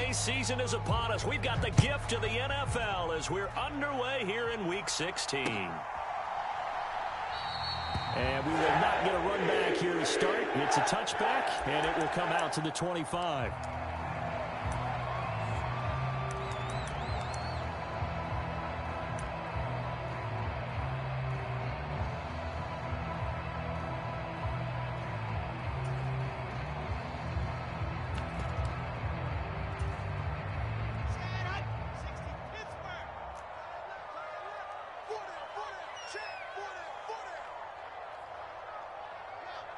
holiday season is upon us. We've got the gift of the NFL as we're underway here in Week 16. And we will not get a run back here to start. It's a touchback, and it will come out to the 25.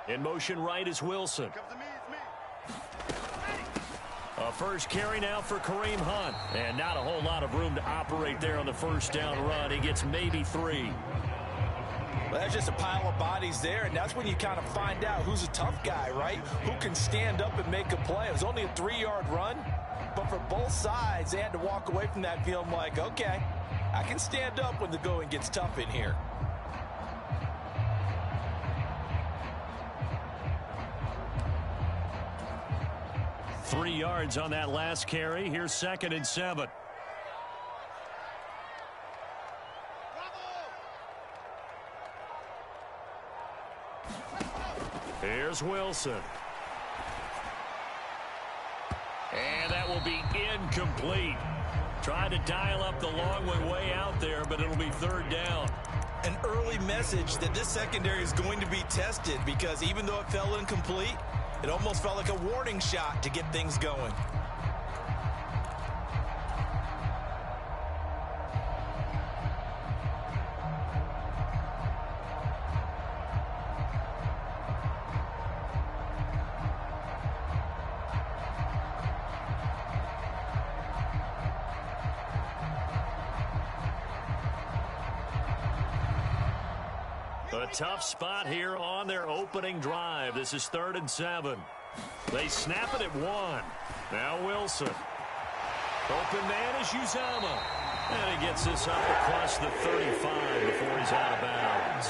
In motion right is Wilson. A first carry now for Kareem Hunt. And not a whole lot of room to operate there on the first down run. He gets maybe 3. Well, that's just a pile of bodies there, and that's when you kind of find out who's a tough guy, right? Who can stand up and make a play. It was only a 3-yard run, but for both sides, they had to walk away from that feeling like, okay, I can stand up when the going gets tough in here. Three yards on that last carry. Here's 2nd and 7. Here's Wilson. And that will be incomplete. Tried to dial up the long one way out there, but it'll be 3rd down. An early message that this secondary is going to be tested, because even though it fell incomplete, it almost felt like a warning shot to get things going. A tough spot here on their opening drive. This is 3rd and 7. They snap it at 1. Now Wilson. Open man is Uzomah. And he gets this up across the 35 before he's out of bounds.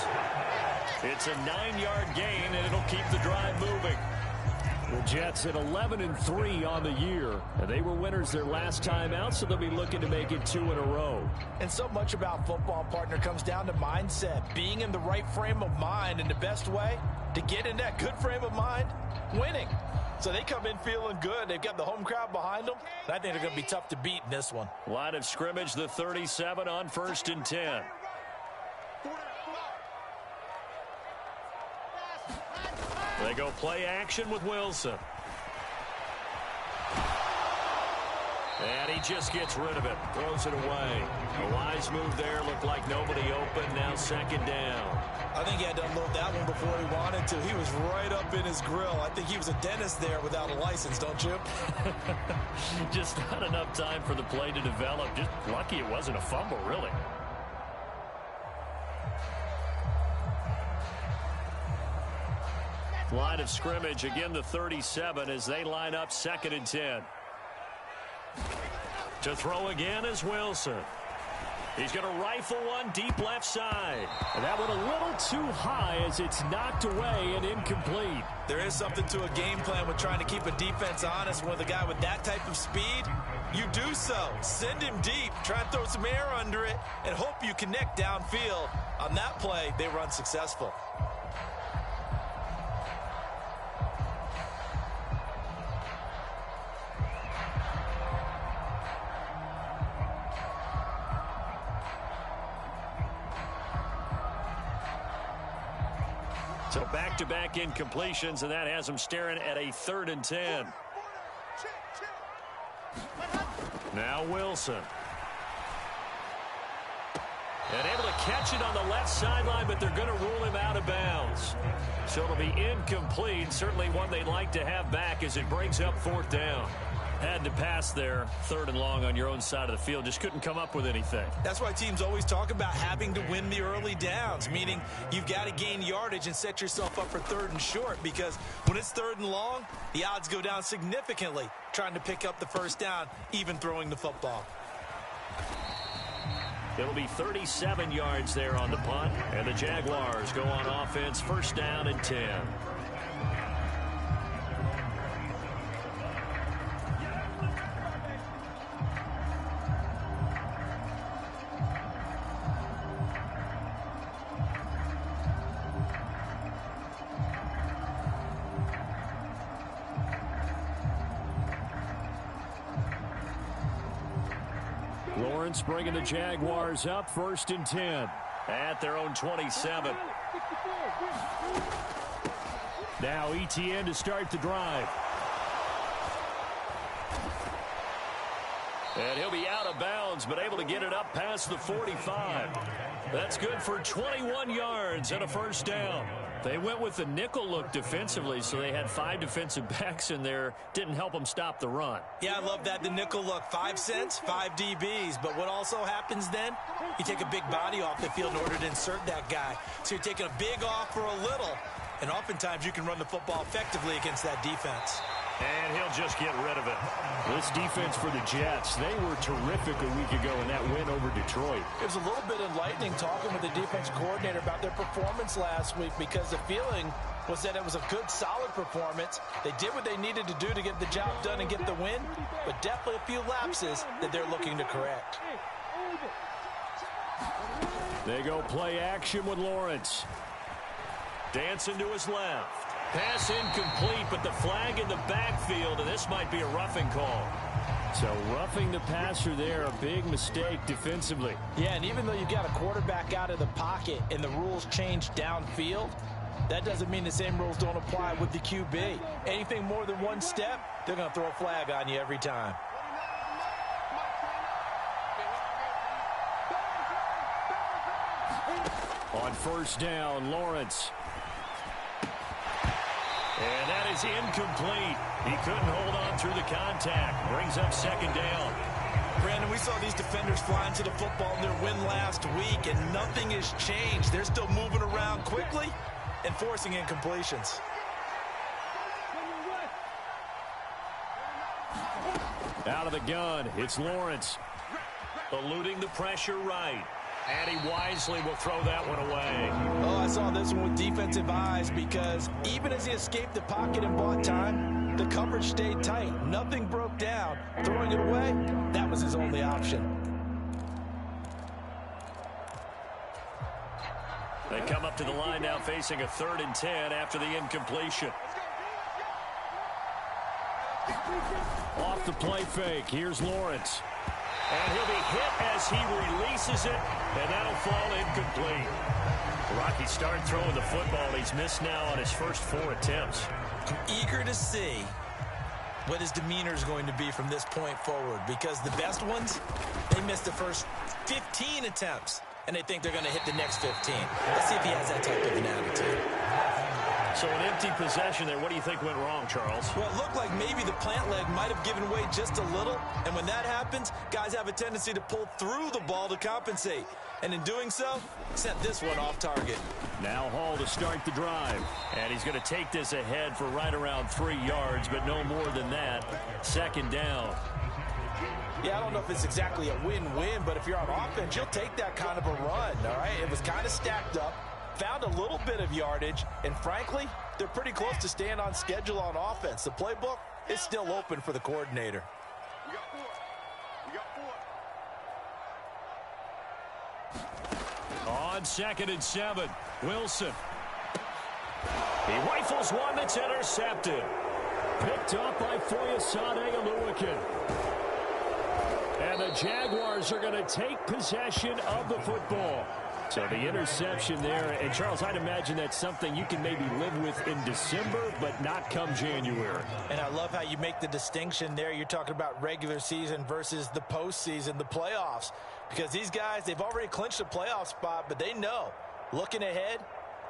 It's a 9-yard gain, and it'll keep the drive moving. The Jets at 11-3 on the year. And they were winners their last time out, so they'll be looking to make it 2 in a row. And so much about football, partner, comes down to mindset. Being in the right frame of mind, and the best way to get in that good frame of mind, winning. So they come in feeling good. They've got the home crowd behind them. I think they're going to be tough to beat in this one. Line of scrimmage, the 37 on 1st and 10. They go play action with Wilson. And he just gets rid of it. Throws it away. A wise move there. Looked like nobody open. Now 2nd down. I think he had to unload that one before he wanted to. He was right up in his grill. I think he was a dentist there without a license, don't you? Just not enough time for the play to develop. Just lucky it wasn't a fumble, really. Line of scrimmage, again the 37 as they line up 2nd and 10. To throw again is Wilson. He's going to rifle one deep left side. And that one a little too high as it's knocked away and incomplete. There is something to a game plan with trying to keep a defense honest. With a guy with that type of speed, you do so. Send him deep. Try and throw some air under it and hope you connect downfield. On that play, they run successful. So back-to-back incompletions, and that has them staring at a 3rd and 10. Now Wilson. And able to catch it on the left sideline, but they're going to rule him out of bounds. So it'll be incomplete. Certainly one they'd like to have back as it brings up 4th down. Had to pass there, 3rd and long on your own side of the field. Just couldn't come up with anything. That's why teams always talk about having to win the early downs, meaning you've got to gain yardage and set yourself up for 3rd and short, because when it's 3rd and long, the odds go down significantly trying to pick up the first down, even throwing the football. It'll be 37 yards there on the punt, and the Jaguars go on offense, 1st down and 10. Lawrence bringing the Jaguars up 1st and 10 at their own 27. Now ETN to start the drive. And he'll be out of bounds, but able to get it up past the 45. That's good for 21 yards and a first down. They went with the nickel look defensively, so they had 5 defensive backs in there. Didn't help them stop the run. Yeah, I love that, the nickel look. 5 cents, 5 DBs. But what also happens then, you take a big body off the field in order to insert that guy. So you're taking a big off for a little. And oftentimes you can run the football effectively against that defense. And he'll just get rid of it. This defense for the Jets, they were terrific a week ago in that win over Detroit. It was a little bit enlightening talking with the defense coordinator about their performance last week, because the feeling was that it was a good, solid performance. They did what they needed to do to get the job done and get the win, but definitely a few lapses that they're looking to correct. They go play action with Lawrence. Dancing to his left. Pass incomplete, but the flag in the backfield, and this might be a roughing call. So roughing the passer there, a big mistake defensively. Yeah, and even though you've got a quarterback out of the pocket and the rules change downfield, that doesn't mean the same rules don't apply with the QB. Anything more than one step, they're going to throw a flag on you every time. On first down, Lawrence. And that is incomplete. He couldn't hold on through the contact. Brings up second down. Brandon, we saw these defenders flying to the football in their win last week, and nothing has changed. They're still moving around quickly and forcing incompletions. Out of the gun, it's Lawrence. Eluding the pressure right. And he wisely will throw that one away. Oh, I saw this one with defensive eyes, because even as he escaped the pocket and bought time, the coverage stayed tight. Nothing broke down. Throwing it away, that was his only option. They come up to the line now facing a 3rd and 10 after the incompletion. Off the play fake, here's Lawrence. And he'll be hit as he releases it, and that'll fall incomplete. Rocky started throwing the football. He's missed now on his first 4 attempts. I'm eager to see what his demeanor is going to be from this point forward, because the best ones, they missed the first 15 attempts, and they think they're going to hit the next 15. Let's see if he has that type of an attitude. So an empty possession there. What do you think went wrong, Charles? Well, it looked like maybe the plant leg might have given way just a little. And when that happens, guys have a tendency to pull through the ball to compensate. And in doing so, sent this one off target. Now Hall to start the drive. And he's going to take this ahead for right around 3 yards, but no more than that. Second down. Yeah, I don't know if it's exactly a win-win, but if you're on offense, you'll take that kind of a run, all right? It was kind of stacked up. Found a little bit of yardage, and frankly, they're pretty close to staying on schedule on offense. The playbook is still open for the coordinator. On 2nd and 7, Wilson. He rifles one that's intercepted. Picked up by Foyesade Oluwakin. And the Jaguars are going to take possession of the football. So the interception there, and Charles, I'd imagine that's something you can maybe live with in December, but not come January. And I love how you make the distinction there. You're talking about regular season versus the postseason, the playoffs. Because these guys, they've already clinched a playoff spot, but they know, looking ahead,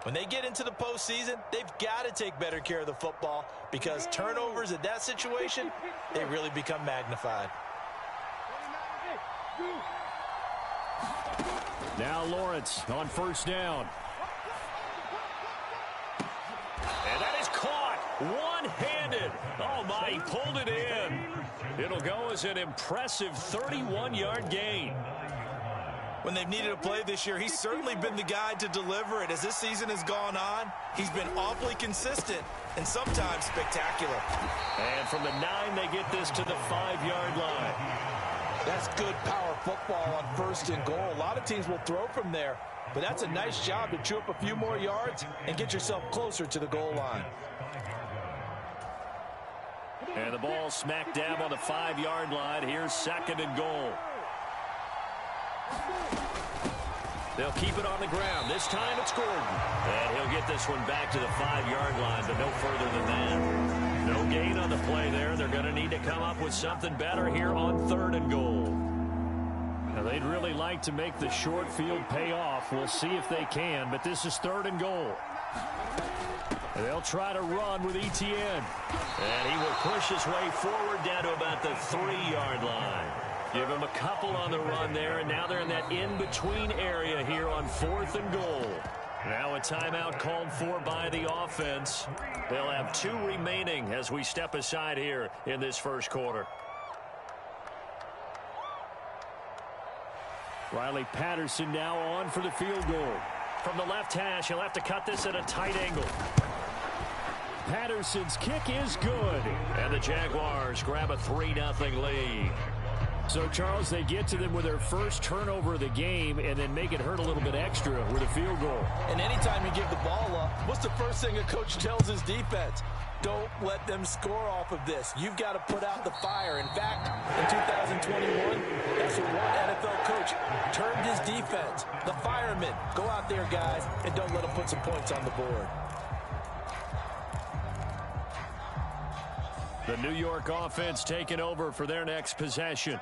when they get into the postseason, they've got to take better care of the football, because turnovers at that situation, they really become magnified. Now Lawrence on first down. And that is caught one-handed. Oh, my, he pulled it in. It'll go as an impressive 31-yard gain. When they've needed a play this year, he's certainly been the guy to deliver it. As this season has gone on, he's been awfully consistent and sometimes spectacular. And from the 9, they get this to the 5-yard line. That's good power football on 1st and goal. A lot of teams will throw from there, but that's a nice job to chew up a few more yards and get yourself closer to the goal line. And the ball smack dab on the 5-yard line. Here's 2nd and goal. They'll keep it on the ground. This time it's Gordon. And he'll get this one back to the 5-yard line, but no further than that. No gain on the play there. They're going to need to come up with something better here on 3rd and goal. Now, they'd really like to make the short field pay off. We'll see if they can, but this is 3rd and goal. They'll try to run with Etienne. And he will push his way forward down to about the 3-yard line. Give him a couple on the run there, and now they're in that in-between area here on 4th and goal. Now a timeout called for by the offense. They'll have 2 remaining as we step aside here in this first quarter. Riley Patterson now on for the field goal. From the left hash, he'll have to cut this at a tight angle. Patterson's kick is good. And the Jaguars grab a 3-0 lead. So, Charles, they get to them with their first turnover of the game and then make it hurt a little bit extra with a field goal. And anytime you give the ball up, what's the first thing a coach tells his defense? Don't let them score off of this. You've got to put out the fire. In fact, in 2021, that's what one NFL coach termed his defense. The firemen. Go out there, guys, and don't let them put some points on the board. The New York offense taking over for their next possession.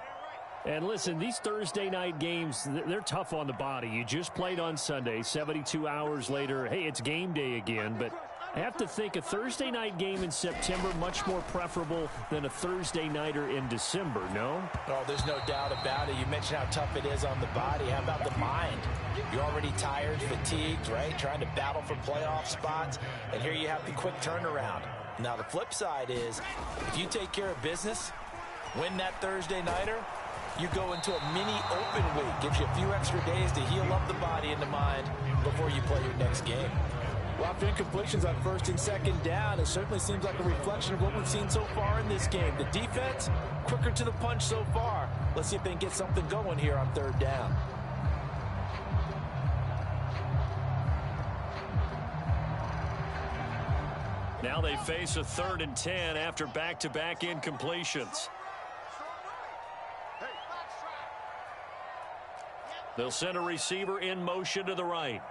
And listen, these Thursday night games, they're tough on the body. You just played on Sunday, 72 hours later. Hey, it's game day again, but I have to think a Thursday night game in September much more preferable than a Thursday nighter in December, no? Oh, there's no doubt about it. You mentioned how tough it is on the body. How about the mind? You're already tired, fatigued, right? Trying to battle for playoff spots, and here you have the quick turnaround. Now, the flip side is, if you take care of business, win that Thursday nighter, you go into a mini open week. Gives you a few extra days to heal up the body and the mind before you play your next game. Well, after incompletions on 1st and 2nd down, it certainly seems like a reflection of what we've seen so far in this game. The defense, quicker to the punch so far. Let's see if they can get something going here on 3rd down. Now they face a 3rd and 10 after back-to-back incompletions. They'll send a receiver in motion to the right.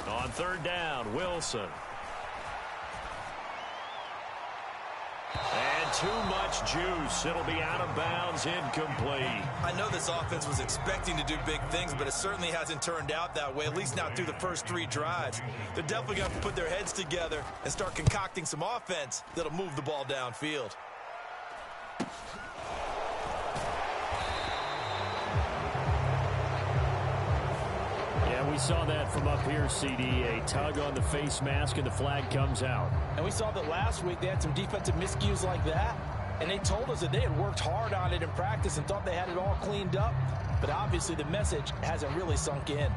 On 3rd down, Wilson. And too much juice. It'll be out of bounds, incomplete. I know this offense was expecting to do big things, but it certainly hasn't turned out that way, at least not through the first 3 drives. They're definitely going to have to put their heads together and start concocting some offense that'll move the ball downfield. We saw that from up here, CD. A tug on the face mask, and the flag comes out. And we saw that last week they had some defensive miscues like that, and they told us that they had worked hard on it in practice and thought they had it all cleaned up, but obviously the message hasn't really sunk in.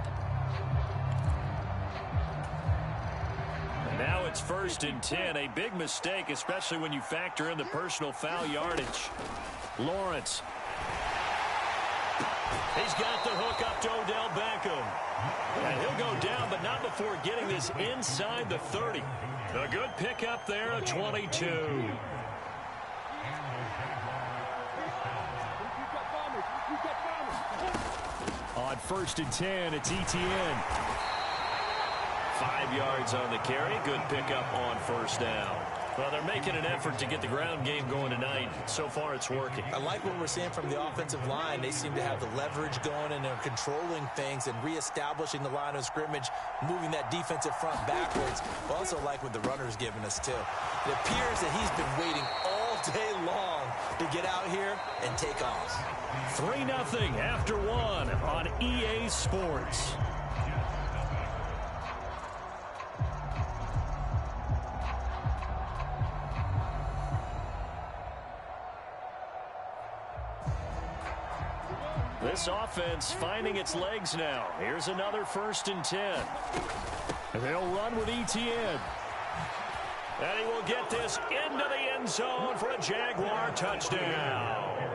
And now it's 1st and 10. A big mistake, especially when you factor in the personal foul yardage. Lawrence. He's got the hook up to Odell Beckham. And he'll go down, but not before getting this inside the 30. A good pickup there, a 22. On 1st and 10, it's Etienne. 5 yards on the carry. Good pickup on 1st down. Well, they're making an effort to get the ground game going tonight. So far, it's working. I like what we're seeing from the offensive line. They seem to have the leverage going, and they're controlling things and reestablishing the line of scrimmage, moving that defensive front backwards. I also like what the runner's giving us, too. It appears that he's been waiting all day long to get out here and take off. 3-0 after 1 on EA Sports. This offense finding its legs now. Here's another 1st and 10. And they'll run with Etienne. And he will get this into the end zone for a Jaguar touchdown.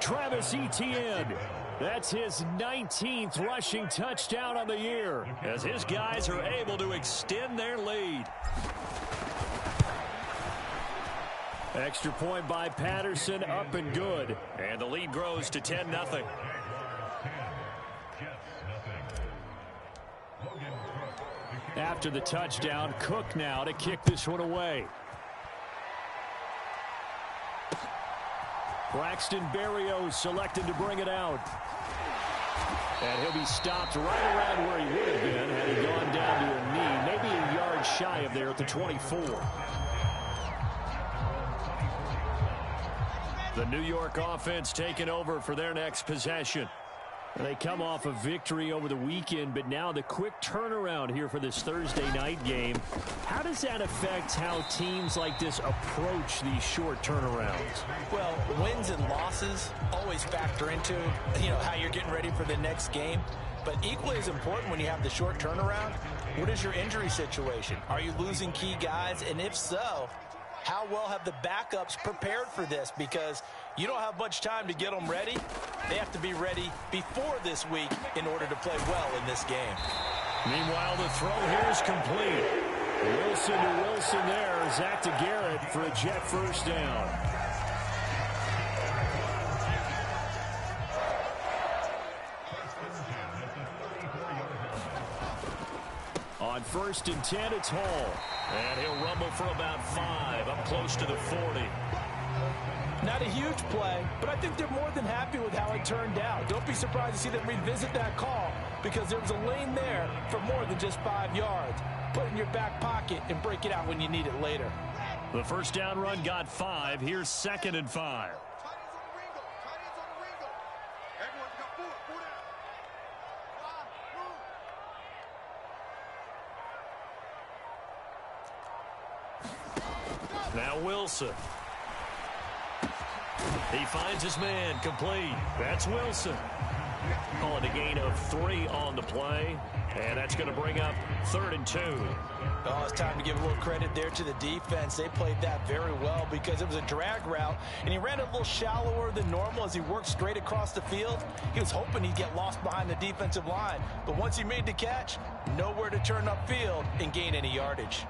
Travis Etienne. That's his 19th rushing touchdown on the year, as his guys are able to extend their lead. Extra point by Patterson, up and good. And the lead grows to 10-0. After the touchdown, Cook now to kick this one away. Braxton Berrios selected to bring it out. And he'll be stopped right around where he would have been had he gone down to a knee, maybe a yard shy of there at the 24. The New York offense taking over for their next possession. They come off a victory over the weekend, but now the quick turnaround here for this Thursday night game. How does that affect how teams like this approach these short turnarounds? Well, wins and losses always factor into, how you're getting ready for the next game. But equally as important when you have the short turnaround, what is your injury situation? Are you losing key guys? And if so, how well have the backups prepared for this? Because you don't have much time to get them ready. They have to be ready before this week in order to play well in this game. Meanwhile, the throw here is complete. Wilson to Wilson there. Zach to Garrett for a Jet first down. On 1st and 10, it's Hall. And he'll rumble for about 5, up close to the 40. Not a huge play, but I think they're more than happy with how it turned out. Don't be surprised to see them revisit that call because there was a lane there for more than just 5 yards. Put it in your back pocket and break it out when you need it later. The first down run got 5. Here's 2nd and 5. Now Wilson. He finds his man complete. That's Wilson. Calling a gain of 3 on the play. And that's going to bring up 3rd and 2. Oh, it's time to give a little credit there to the defense. They played that very well because it was a drag route, and he ran a little shallower than normal as he worked straight across the field. He was hoping he'd get lost behind the defensive line, but once he made the catch, nowhere to turn upfield and gain any yardage.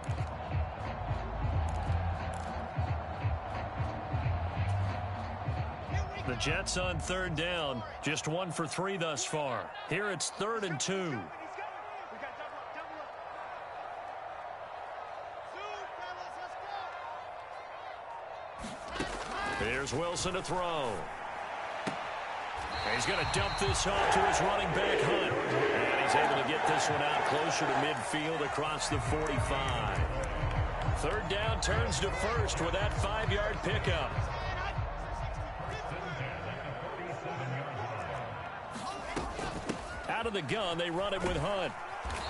The Jets on 3rd down, just 1 for 3 thus far. Here it's 3rd and 2. Here's Wilson to throw. He's going to dump this off to his running back, Hunt. And he's able to get this one out closer to midfield across the 45. 3rd down turns to 1st with that 5-yard pickup. Out of the gun, they run it with Hunt.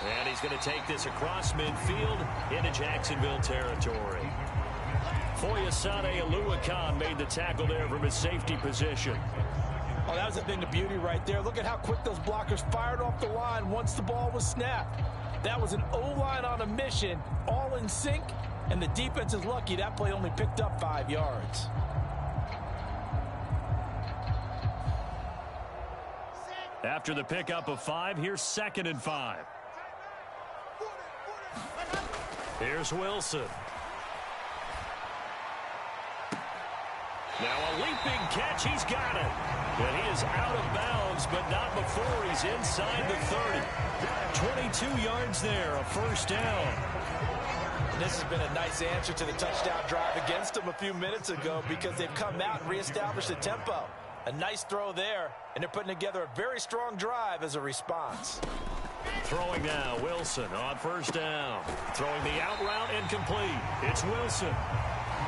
And he's going to take this across midfield into Jacksonville territory. Foyesade Oluwakan made the tackle there from his safety position. Oh, that was a thing of beauty right there. Look at how quick those blockers fired off the line once the ball was snapped. That was an O-line on a mission, all in sync, and the defense is lucky that play only picked up 5 yards. After the pickup of 5, here's 2nd and 5. Here's Wilson. Now a leaping catch. He's got it. And he is out of bounds, but not before he's inside the 30. 22 yards there, a first down. And this has been a nice answer to the touchdown drive against them a few minutes ago because they've come out and reestablished the tempo. A nice throw there, and they're putting together a very strong drive as a response. Throwing now, Wilson on first down. Throwing the out route incomplete. It's Wilson.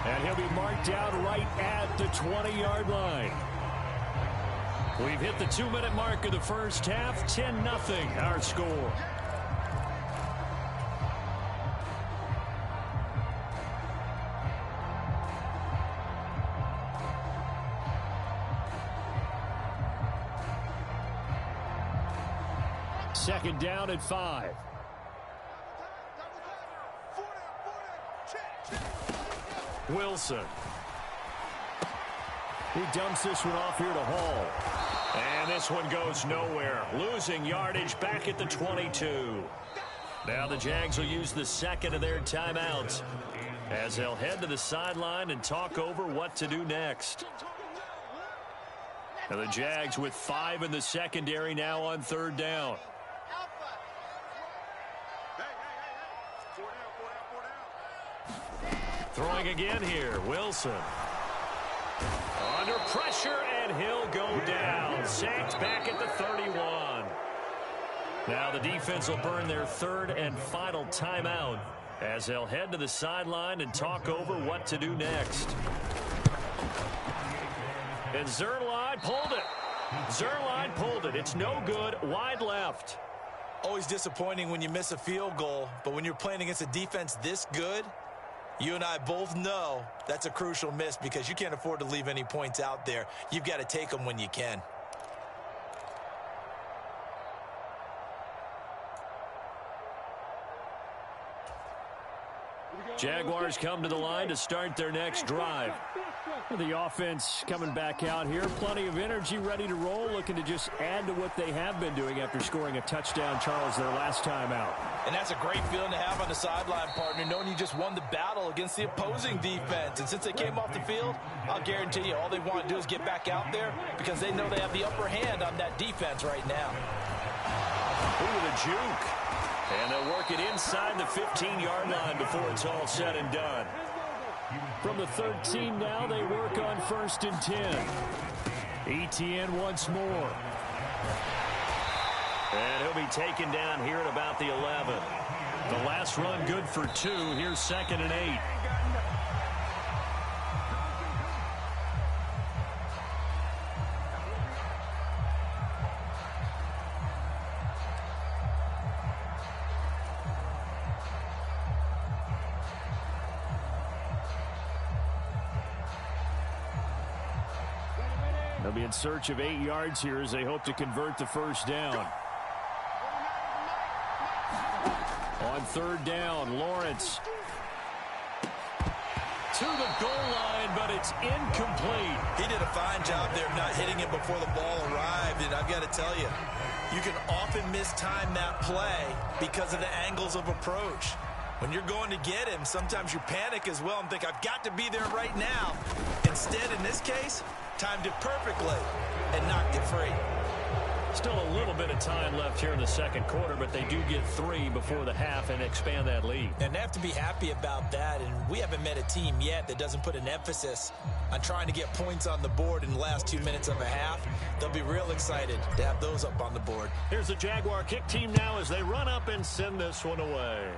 And he'll be marked out right at the 20-yard line. We've hit the 2-minute mark of the first half. 10-0 our score. Second down at 5. Wilson. He dumps this one off here to Hall. And this one goes nowhere. Losing yardage back at the 22. Now the Jags will use the second of their timeouts as they'll head to the sideline and talk over what to do next. Now the Jags with 5 in the secondary now on 3rd down. Throwing again here, Wilson. Under pressure, and he'll go down. Sacked back at the 31. Now the defense will burn their third and final timeout as they'll head to the sideline and talk over what to do next. And Zuerlein pulled it. Zuerlein pulled it. It's no good. Wide left. Always disappointing when you miss a field goal, but when you're playing against a defense this good, you and I both know that's a crucial miss because you can't afford to leave any points out there. You've got to take them when you can. Jaguars come to the line to start their next drive. The offense coming back out here. Plenty of energy, ready to roll, looking to just add to what they have been doing after scoring a touchdown, Charles, their last time out. And that's a great feeling to have on the sideline, partner, knowing you just won the battle against the opposing defense. And since they came off the field, I'll guarantee you all they want to do is get back out there because they know they have the upper hand on that defense right now. Ooh, the juke. And they'll work it inside the 15-yard line before it's all said and done. From the 13 now, they work on 1st and 10. Etienne once more. And he'll be taken down here at about the 11. The last run good for 2. Here's 2nd and 8. They'll be in search of 8 yards here as they hope to convert the first down. On 3rd down, Lawrence to the goal line, but it's incomplete. He did a fine job there of not hitting it before the ball arrived, and I've got to tell you, you can often mistime that play because of the angles of approach. When you're going to get him, sometimes you panic as well and think, I've got to be there right now. Instead, in this case, timed it perfectly and knocked it free. Still a little bit of time left here in the second quarter, but they do get 3 before the half and expand that lead. And they have to be happy about that, and we haven't met a team yet that doesn't put an emphasis on trying to get points on the board in the last 2 minutes of a half. They'll be real excited to have those up on the board. Here's the Jaguar kick team now as they run up and send this one away.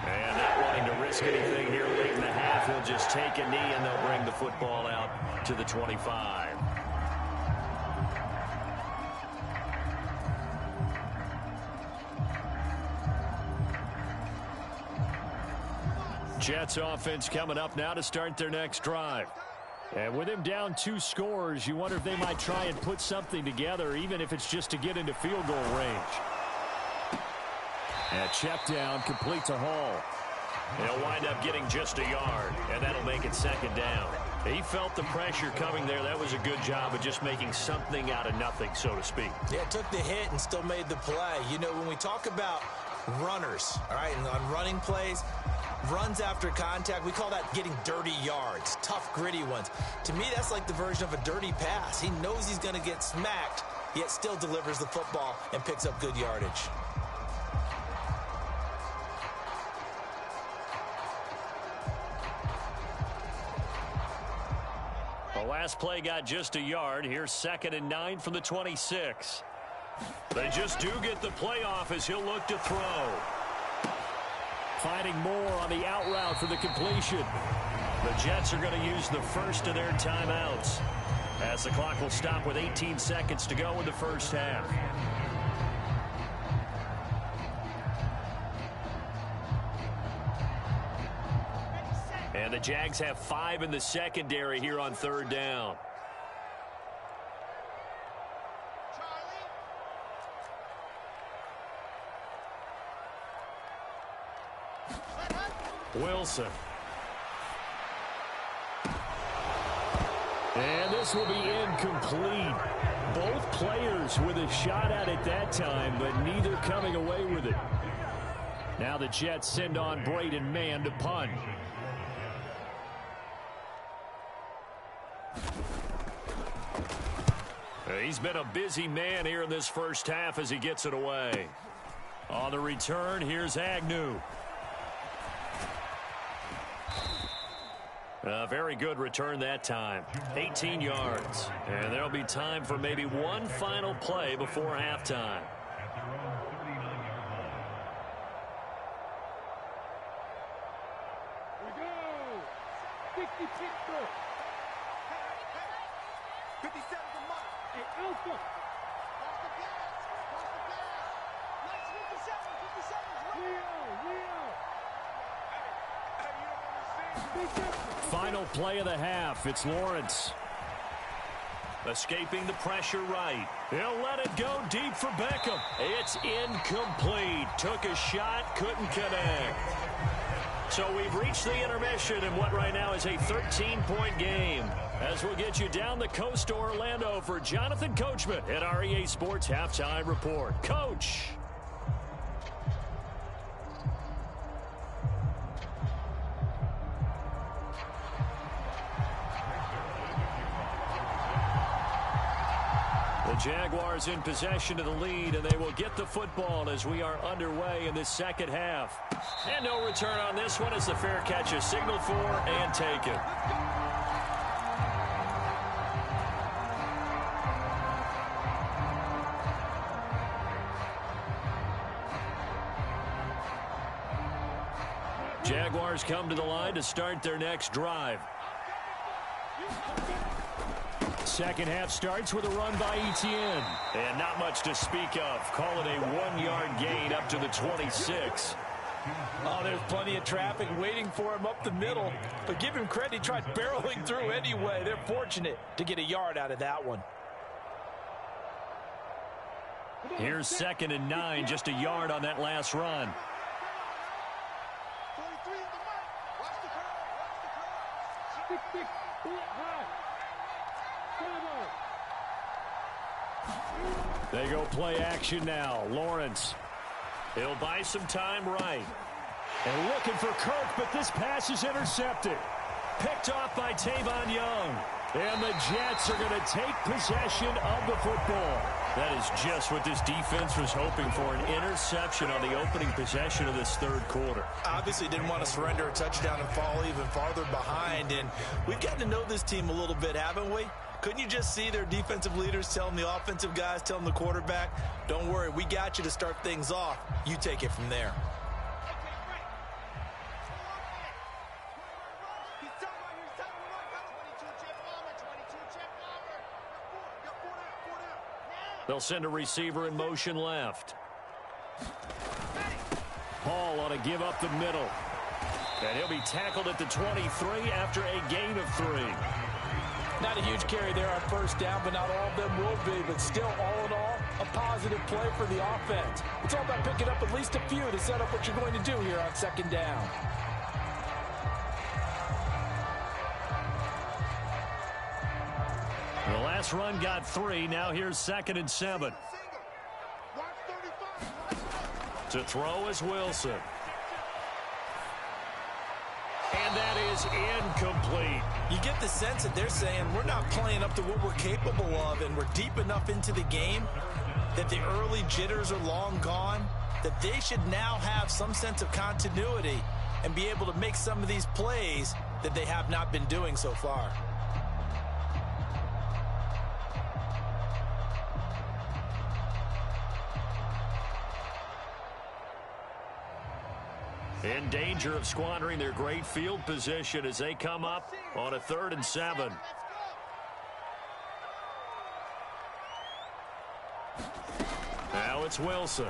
And not wanting to risk anything here late in the half, he'll just take a knee and they'll bring the football out to the 25. Jets offense coming up now to start their next drive. And with him down 2 scores, you wonder if they might try and put something together, even if it's just to get into field goal range. And a check down, complete to Hall. He'll wind up getting just a yard, and that'll make it 2nd down. He felt the pressure coming there. That was a good job of just making something out of nothing, so to speak. Yeah, took the hit and still made the play. You know, when we talk about runners, all right, and on running plays, runs after contact, we call that getting dirty yards, tough, gritty ones. To me, that's like the version of a dirty pass. He knows he's going to get smacked, yet still delivers the football and picks up good yardage. The last play got just a yard. Here's 2nd and 9 from the 26. They just do get the playoff as he'll look to throw. Finding more on the out route for the completion. The Jets are going to use the first of their timeouts as the clock will stop with 18 seconds to go in the first half. And the Jags have 5 in the secondary here on 3rd down. Wilson. And this will be incomplete. Both players with a shot at it that time, but neither coming away with it. Now the Jets send on Braden Mann to punt. He's been a busy man here in this first half as he gets it away. On the return, here's Agnew. A very good return that time. 18 yards. And there'll be time for maybe one final play before halftime. Here we go. 56 goals. 57 to mark. Hey, Alpha. Watch the gas. Watch the gas. Nice 57. 57's right. Final play of the half. It's Lawrence. Escaping the pressure right. He'll let it go deep for Beckham. It's incomplete. Took a shot, couldn't connect. So we've reached the intermission in what right now is a 13-point game. As we'll get you down the coast to Orlando for Jonathan Coachman at our EA Sports Halftime Report. Coach. The Jaguars in possession of the lead, and they will get the football as we are underway in this second half. And no return on this one as the fair catch is signaled for and taken. Jaguars come to the line to start their next drive. Second half starts with a run by Etienne. And not much to speak of. Call it a 1-yard gain up to the 26. Oh, there's plenty of traffic waiting for him up the middle. But give him credit, he tried barreling through anyway. They're fortunate to get a yard out of that one. Here's 2nd and 9, just a yard on that last run. 43 at the mark. Watch the curl. Watch the curl. 6-6. Pull it high. They go play action now. Lawrence. He'll buy some time right. And looking for Kirk, but this pass is intercepted. Picked off by Tavon Young. And the Jets are going to take possession of the football. That is just what this defense was hoping for, an interception on the opening possession of this third quarter. Obviously didn't want to surrender a touchdown and fall even farther behind. And we've gotten to know this team a little bit, haven't we? Couldn't you just see their defensive leaders telling the offensive guys, telling the quarterback, don't worry, we got you to start things off. You take it from there. They'll send a receiver in motion left. Hall ought to give up the middle. And he'll be tackled at the 23 after a gain of 3. Not a huge carry there on first down, but not all of them will be. But still, all in all, a positive play for the offense. It's all about picking up at least a few to set up what you're going to do here on second down. The last run got 3. Now here's 2nd and 7. To throw is Wilson. And that is incomplete. You get the sense that they're saying we're not playing up to what we're capable of, and we're deep enough into the game that the early jitters are long gone, that they should now have some sense of continuity and be able to make some of these plays that they have not been doing so far. In danger of squandering their great field position as they come up on a 3rd and 7. Now it's Wilson.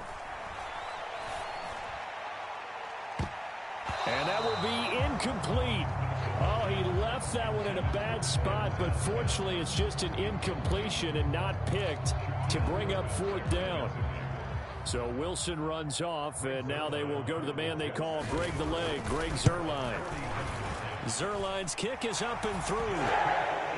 And that will be incomplete. Oh, he left that one in a bad spot, but fortunately it's just an incompletion and not picked to bring up 4th down. So Wilson runs off, and now they will go to the man they call Greg the Leg, Greg Zuerlein. Zuerlein's kick is up and through.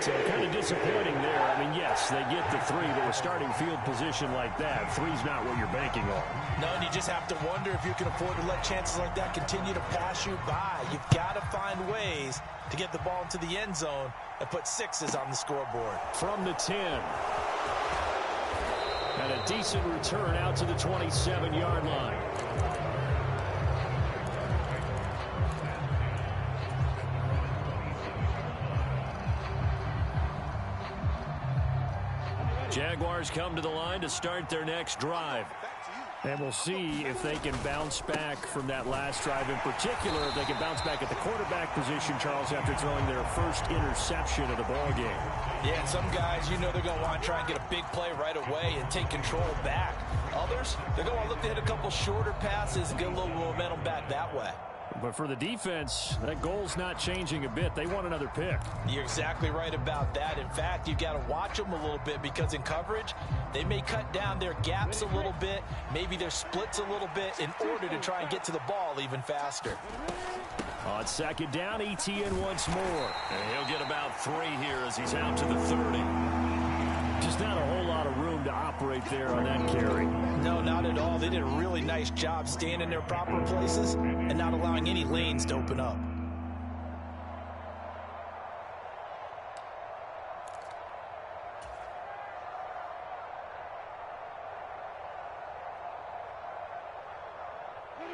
So kind of disappointing there. I mean, yes, they get the 3, but with starting field position like that, 3's not what you're banking on. No, and you just have to wonder if you can afford to let chances like that continue to pass you by. You've got to find ways to get the ball into the end zone and put 6s on the scoreboard. From the 10. And a decent return out to the 27-yard line. Jaguars come to the line to start their next drive. And we'll see if they can bounce back from that last drive in particular, if they can bounce back at the quarterback position, Charles, after throwing their first interception of the ball game. Yeah, and some guys, you know they're going to want to try and get a big play right away and take control back. Others, they're going to look to hit a couple shorter passes and get a little momentum back that way. But for the defense, that goal's not changing a bit. They want another pick. You're exactly right about that. In fact, you've got to watch them a little bit because in coverage, they may cut down their gaps a little bit, maybe their splits a little bit in order to try and get to the ball even faster. On second down, Etienne once more. And he'll get about 3 here as he's out to the 30. Just not a whole lot of room to operate there on that carry. No, not at all. They did a really nice job staying in their proper places and not allowing any lanes to open up.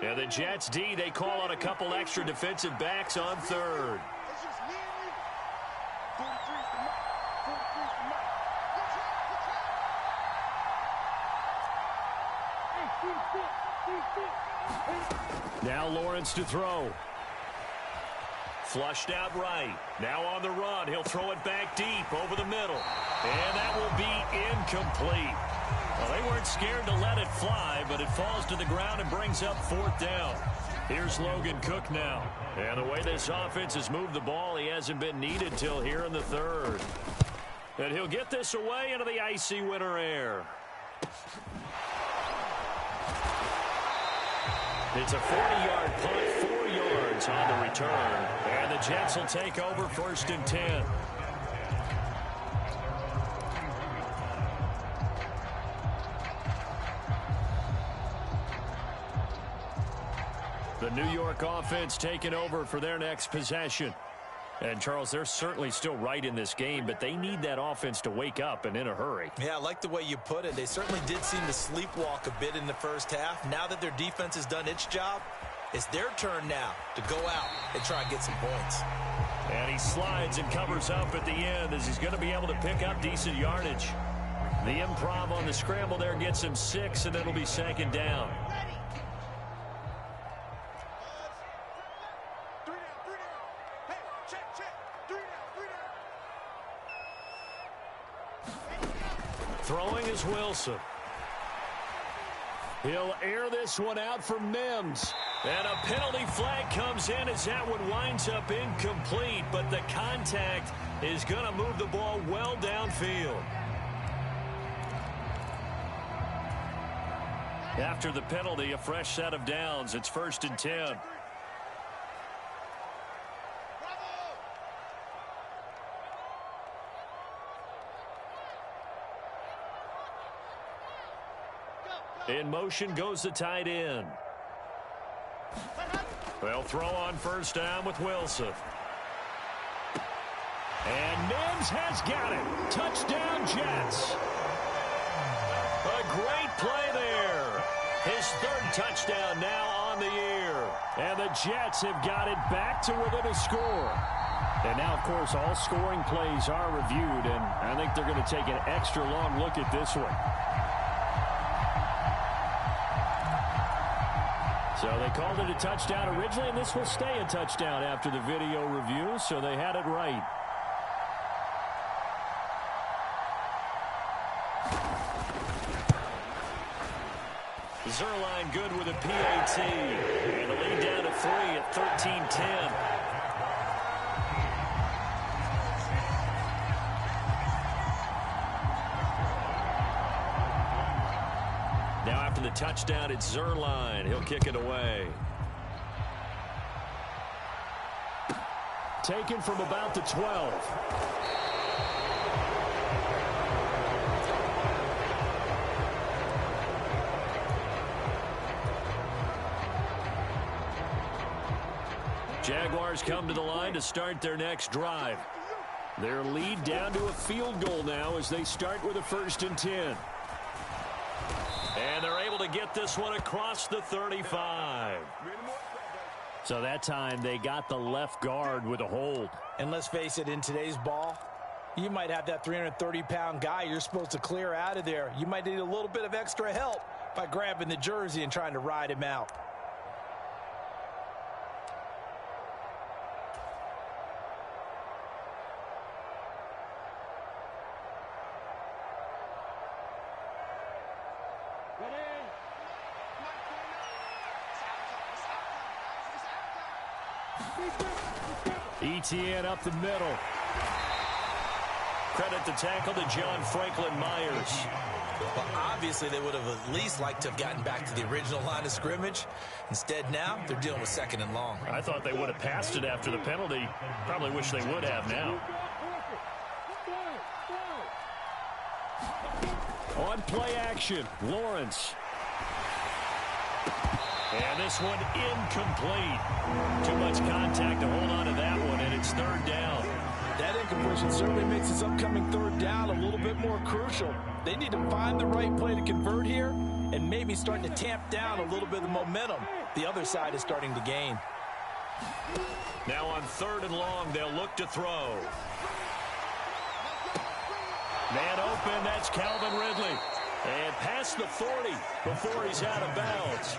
And the Jets D, they call on a couple extra defensive backs on third. It's just me and you. 43's the mark. 43's the mark. Good job, good job. Now Lawrence to throw. Flushed out right. Now on the run. He'll throw it back deep over the middle. And that will be incomplete. Well, they weren't scared to let it fly, but it falls to the ground and brings up 4th down. Here's Logan Cook now. And the way this offense has moved the ball, he hasn't been needed till here in the 3rd. And he'll get this away into the icy winter air. It's a 40-yard punt, 4 yards on the return. And the Jets will take over 1st and 10. The New York offense taking over for their next possession. And, Charles, they're certainly still right in this game, but they need that offense to wake up and in a hurry. Yeah, I like the way you put it. They certainly did seem to sleepwalk a bit in the first half. Now that their defense has done its job, it's their turn now to go out and try and get some points. And he slides and covers up at the end as he's going to be able to pick up decent yardage. The improv on the scramble there gets him 6, and it'll be 2nd down. Throwing is Wilson. He'll air this one out for Mims. And a penalty flag comes in as that one winds up incomplete, but the contact is going to move the ball well downfield. After the penalty, a fresh set of downs. It's 1st and 10. In motion goes the tight end. They'll throw on 1st down with Wilson. And Mims has got it. Touchdown, Jets. A great play there. His 3rd touchdown now on the year. And the Jets have got it back to within a score. And now, of course, all scoring plays are reviewed, and I think they're going to take an extra long look at this one. So they called it a touchdown originally, and this will stay a touchdown after the video review, so they had it right. Zuerlein good with a PAT. And the lead down to 3 at 13-10. Now after the touchdown, it's Zuerlein. He'll kick it away. Taken from about the 12. Jaguars come to the line to start their next drive. Their lead down to a field goal now as they start with a 1st and 10. And they're able to get this one across the 35. So that time they got the left guard with a hold. And let's face it, in today's ball, You might have that 330-pound guy you're supposed to clear out of there. You might need a little bit of extra help by grabbing the jersey and trying to ride him out. ETN up the middle. Credit the tackle to John Franklin Myers. Well, obviously, they would have at least liked to have gotten back to the original line of scrimmage. Instead, now, they're dealing with 2nd and long. I thought they would have passed it after the penalty. Probably wish they would have now. On play action, Lawrence. And this one incomplete. Too much contact to hold on to that one, and it's 3rd down. That incompletion certainly makes this upcoming 3rd down a little bit more crucial. They need to find the right play to convert here and maybe start to tamp down a little bit of momentum the other side is starting to gain. Now on 3rd and long, they'll look to throw. Man open, that's Calvin Ridley. And past the 40 before he's out of bounds.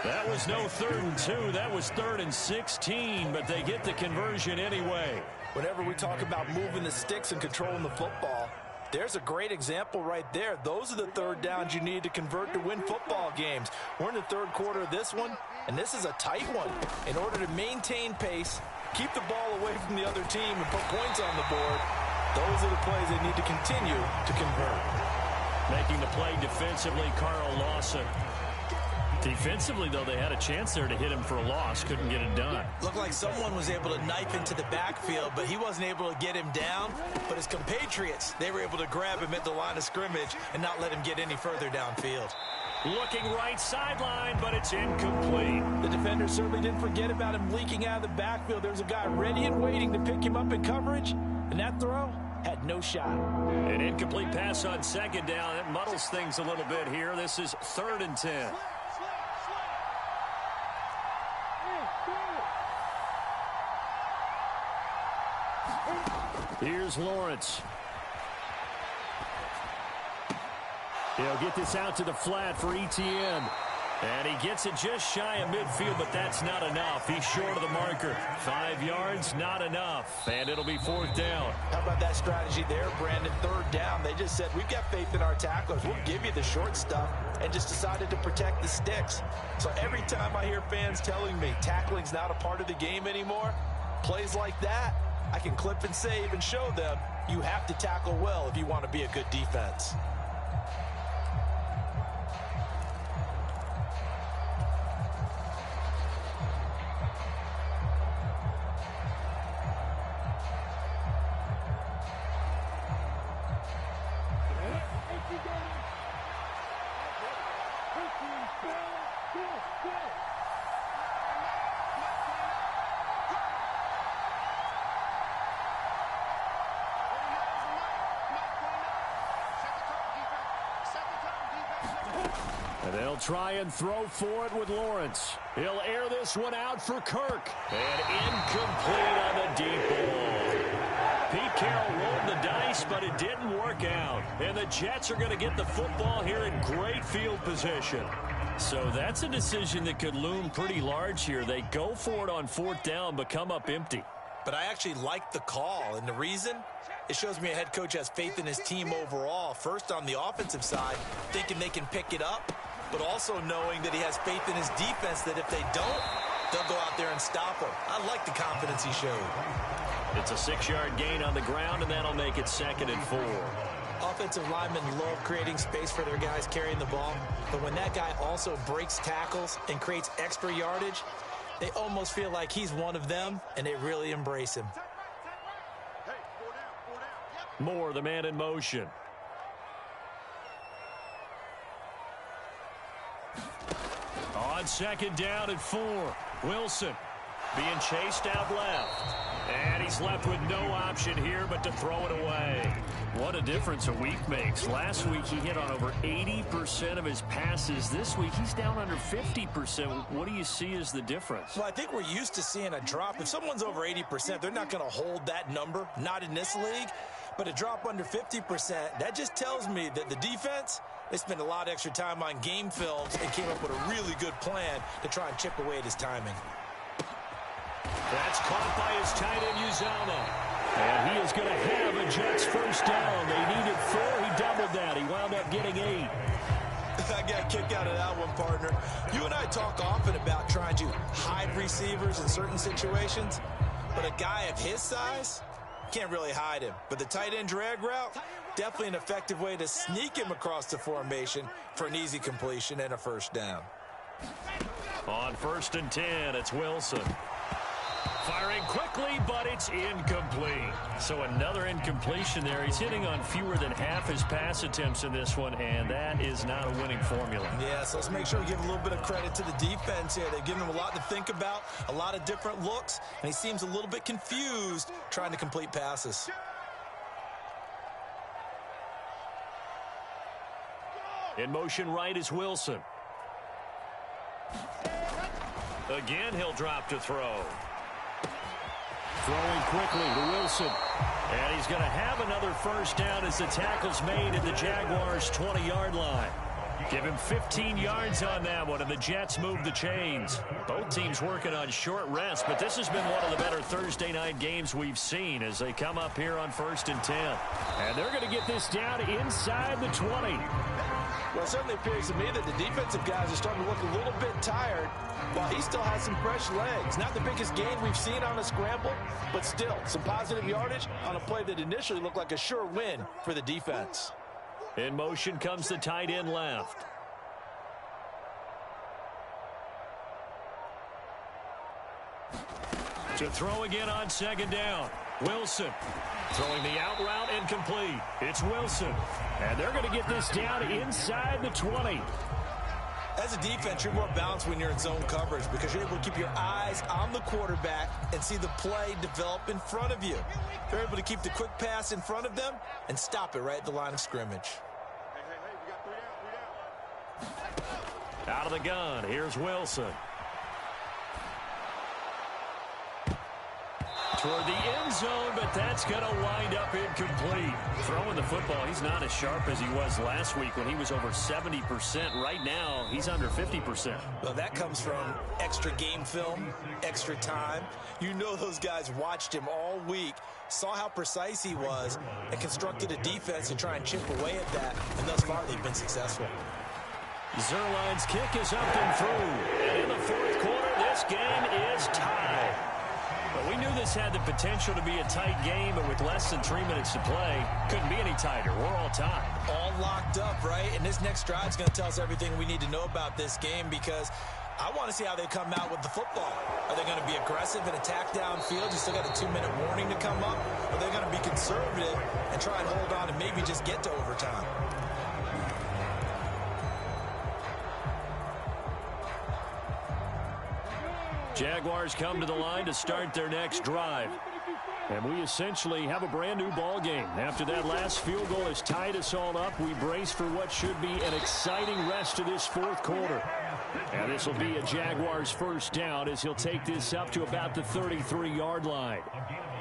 That was no 3rd and 2. That was 3rd and 16, but they get the conversion anyway. Whenever we talk about moving the sticks and controlling the football, there's a great example right there. Those are the 3rd downs you need to convert to win football games. We're in the 3rd quarter of this one, and this is a tight one. In order to maintain pace, keep the ball away from the other team, and put points on the board, those are the plays they need to continue to convert. Making the play defensively, Carl Lawson. Defensively, though, they had a chance there to hit him for a loss. Couldn't get it done. Looked like someone was able to knife into the backfield, but he wasn't able to get him down. But his compatriots, they were able to grab him at the line of scrimmage and not let him get any further downfield. Looking right sideline, but it's incomplete. The defender certainly didn't forget about him leaking out of the backfield. There's a guy ready and waiting to pick him up in coverage, and that throw had no shot. An incomplete pass on 2nd down. It muddles things a little bit here. This is 3rd and 10. Here's Lawrence. He'll get this out to the flat for ETN. And he gets it just shy of midfield, but that's not enough. He's short of the marker. 5 yards, not enough. And it'll be 4th down. How about that strategy there, Brandon? 3rd down. They just said, we've got faith in our tacklers. We'll give you the short stuff, and just decided to protect the sticks. So every time I hear fans telling me tackling's not a part of the game anymore, plays like that, I can clip and save and show them you have to tackle well if you want to be a good defense. And they'll try and throw for it with Lawrence. He'll air this one out for Kirk. And incomplete on the deep ball. Pete Carroll rolled the dice, but it didn't work out. And the Jets are going to get the football here in great field position. So that's a decision that could loom pretty large here. They go for it on 4th down, but come up empty. But I actually like the call, and the reason? It shows me a head coach has faith in his team overall. First on the offensive side, thinking they can pick it up, but also knowing that he has faith in his defense that if they don't, they'll go out there and stop him. I like the confidence he showed. It's a 6-yard gain on the ground, and that'll make it 2nd and 4. Offensive linemen love creating space for their guys carrying the ball, but when that guy also breaks tackles and creates extra yardage, they almost feel like he's one of them, and they really embrace him. Moore, the man in motion. On 2nd down and 4. Wilson being chased out left. And he's left with no option here but to throw it away. What a difference a week makes. Last week he hit on over 80% of his passes. This week he's down under 50%. What do you see as the difference? Well, I think we're used to seeing a drop. If someone's over 80%, they're not going to hold that number, not in this league. But a drop under 50%, that just tells me that the defense, they spent a lot of extra time on game films and came up with a really good plan to try and chip away at his timing. That's caught by his tight end, Uzomah. And he is going to have a Jets first down. They needed 4. He doubled that. He wound up getting 8. I got a kick out of that one, partner. You and I talk often about trying to hide receivers in certain situations, but a guy of his size can't really hide him. But the tight end drag route, definitely an effective way to sneak him across the formation for an easy completion and a first down. On 1st and 10, it's Wilson. Firing quickly, but it's incomplete. So another incompletion there. He's hitting on fewer than half his pass attempts in this one, and that is not a winning formula. Yeah, so let's make sure we give a little bit of credit to the defense here. They've given him a lot to think about, a lot of different looks, and he seems a little bit confused trying to complete passes. In motion right is Wilson. Again, he'll drop to throw. Throwing quickly to Wilson. And he's going to have another first down as the tackle's made at the Jaguars' 20-yard line. Give him 15 yards on that one, and the Jets move the chains. Both teams working on short rest, but this has been one of the better Thursday night games we've seen as they come up here on 1st and 10. And they're going to get this down inside the 20. Well, it certainly appears to me that the defensive guys are starting to look a little bit tired while he still has some fresh legs. Not the biggest gain we've seen on a scramble, but still some positive yardage on a play that initially looked like a sure win for the defense. In motion comes the tight end left. To throw again on 2nd down. Wilson throwing the out route incomplete. It's Wilson. And they're going to get this down inside the 20. As a defense, you're more balanced when you're in zone coverage because you're able to keep your eyes on the quarterback and see the play develop in front of you. They're able to keep the quick pass in front of them and stop it right at the line of scrimmage. Out of the gun, here's Wilson. Toward the end zone, but that's going to wind up incomplete. Throwing the football, he's not as sharp as he was last week when he was over 70%. Right now, he's under 50%. Well, that comes from extra game film, extra time. You know those guys watched him all week, saw how precise he was, and constructed a defense to try and chip away at that, and thus far they've been successful. Zuerlein's kick is up and through. And in the 4th quarter, this game is tied. But we knew this had the potential to be a tight game, but with less than 3 minutes to play, couldn't be any tighter. We're all tied. All locked up, right? And this next drive is going to tell us everything we need to know about this game because I want to see how they come out with the football. Are they going to be aggressive and attack downfield? You still got a 2-minute warning to come up? Or are they going to be conservative and try and hold on and maybe just get to overtime? Jaguars come to the line to start their next drive. And we essentially have a brand-new ball game. After that last field goal has tied us all up, we brace for what should be an exciting rest of this 4th quarter. And this will be a Jaguars first down as he'll take this up to about the 33-yard line.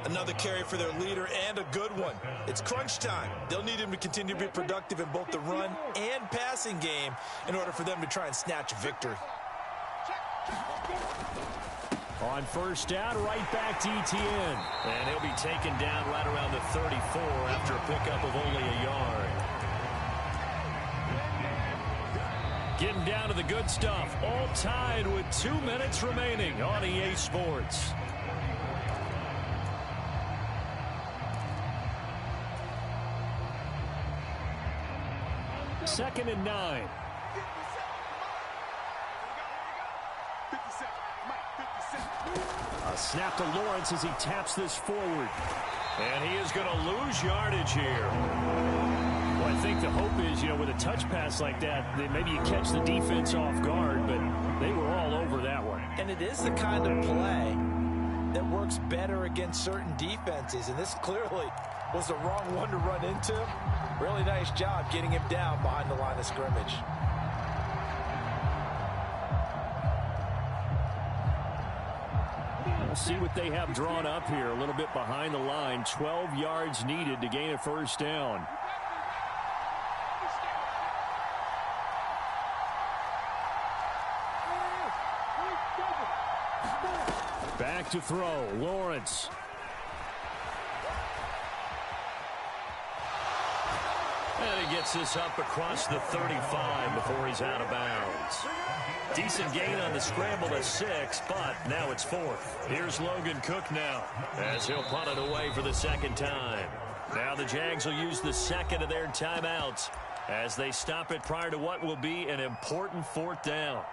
Another carry for their leader and a good one. It's crunch time. They'll need him to continue to be productive in both the run and passing game in order for them to try and snatch a victory. On 1st down, right back to Etienne. And he'll be taken down right around the 34 after a pickup of only a yard. Getting down to the good stuff. All tied with 2 minutes remaining on EA Sports. Second and 9. A snap to Lawrence as he taps this forward. And he is going to lose yardage here. Well, I think the hope is, with a touch pass like that, that maybe you catch the defense off guard, but they were all over that one. And it is the kind of play that works better against certain defenses, and this clearly was the wrong one to run into. Really nice job getting him down behind the line of scrimmage. We'll see what they have drawn up here. A little bit behind the line. 12 yards needed to gain a first down. Back to throw. Lawrence. And he gets this up across the 35 before he's out of bounds. Decent gain on the scramble to 6, but now it's 4th. Here's Logan Cook now as he'll punt it away for the second time. Now the Jags will use the second of their timeouts as they stop it prior to what will be an important 4th down.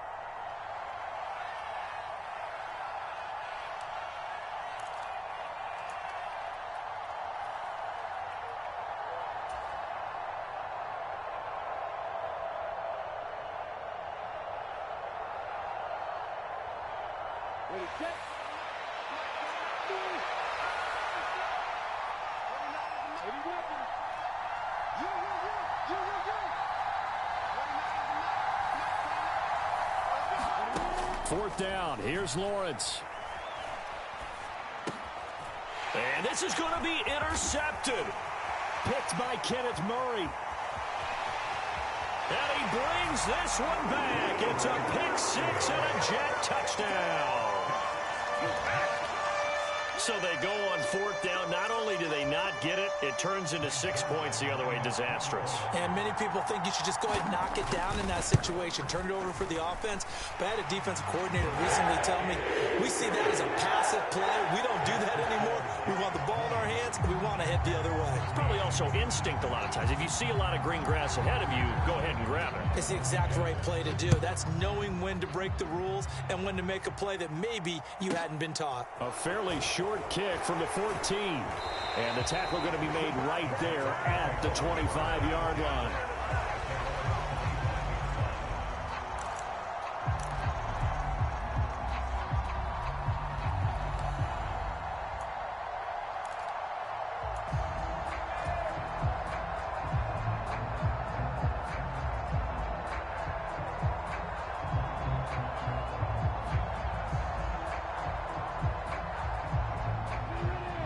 Fourth down. Here's Lawrence. And this is going to be intercepted. Picked by Kenneth Murray. And he brings this one back. It's a pick 6 and a Jet touchdown. So they go on 4th down. Not only do they not get it, it turns into 6 points the other way. Disastrous. And many people think you should just go ahead and knock it down in that situation. Turn it over for the offense. But I had a defensive coordinator recently tell me, we see that as a passive play. We don't do that anymore. We want the ball in our hands, and we want to head the other way. It's probably also instinct a lot of times. If you see a lot of green grass ahead of you, go ahead and grab it. It's the exact right play to do. That's knowing when to break the rules and when to make a play that maybe you hadn't been taught. A fairly short kick from the 14. And the tackle going to be made right there at the 25-yard line.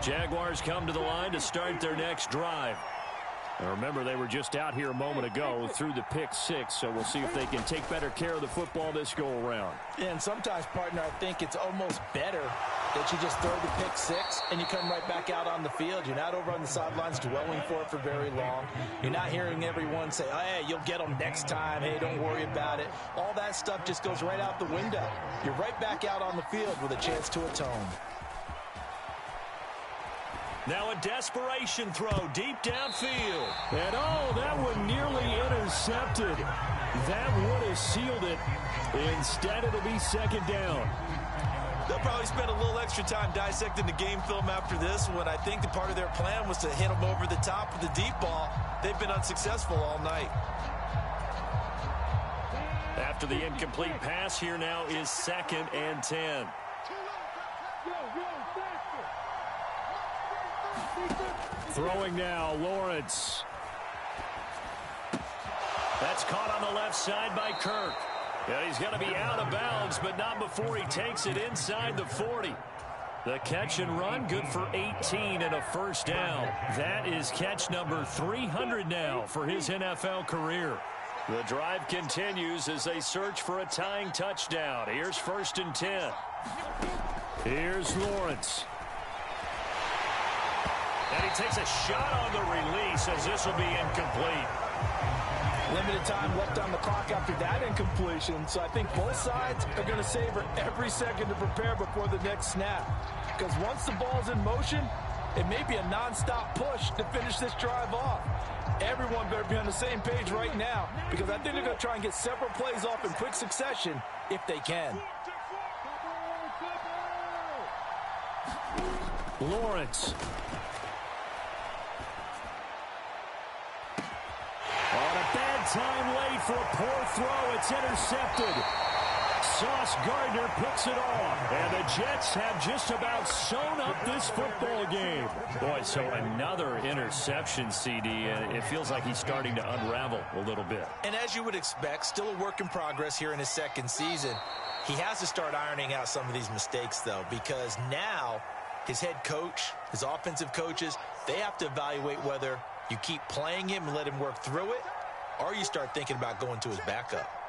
Jaguars come to the line to start their next drive. And remember, they were just out here a moment ago through the pick 6, so we'll see if they can take better care of the football this go-around. And sometimes, partner, I think it's almost better that you just throw the pick 6 and you come right back out on the field. You're not over on the sidelines dwelling for it for very long. You're not hearing everyone say, oh, hey, you'll get them next time. Hey, don't worry about it. All that stuff just goes right out the window. You're right back out on the field with a chance to atone. Now a desperation throw deep downfield. And oh, that one nearly intercepted. That would have sealed it. Instead, it'll be second down. They'll probably spend a little extra time dissecting the game film after this one. I think the part of their plan was to hit them over the top with the deep ball. They've been unsuccessful all night. After the incomplete pass, here now is 2nd and 10. Throwing now, Lawrence. That's caught on the left side by Kirk. And he's going to be out of bounds, but not before he takes it inside the 40. The catch and run, good for 18 and a first down. That is catch number 300 now for his NFL career. The drive continues as they search for a tying touchdown. Here's 1st and 10. Here's Lawrence. And he takes a shot on the release as this will be incomplete. Limited time left on the clock after that incompletion, so I think both sides are going to savor every second to prepare before the next snap. Because once the ball's in motion, it may be a nonstop push to finish this drive off. Everyone better be on the same page right now, because I think they're going to try and get several plays off in quick succession if they can. Lawrence. On a bad time late for a poor throw. It's intercepted. Sauce Gardner picks it off. And the Jets have just about sewn up this football game. Boy, so another interception, CD, and it feels like he's starting to unravel a little bit. And as you would expect, still a work in progress here in his second season. He has to start ironing out some of these mistakes, though, because now his head coach, his offensive coaches, they have to evaluate whether you keep playing him and let him work through it, or you start thinking about going to his backup.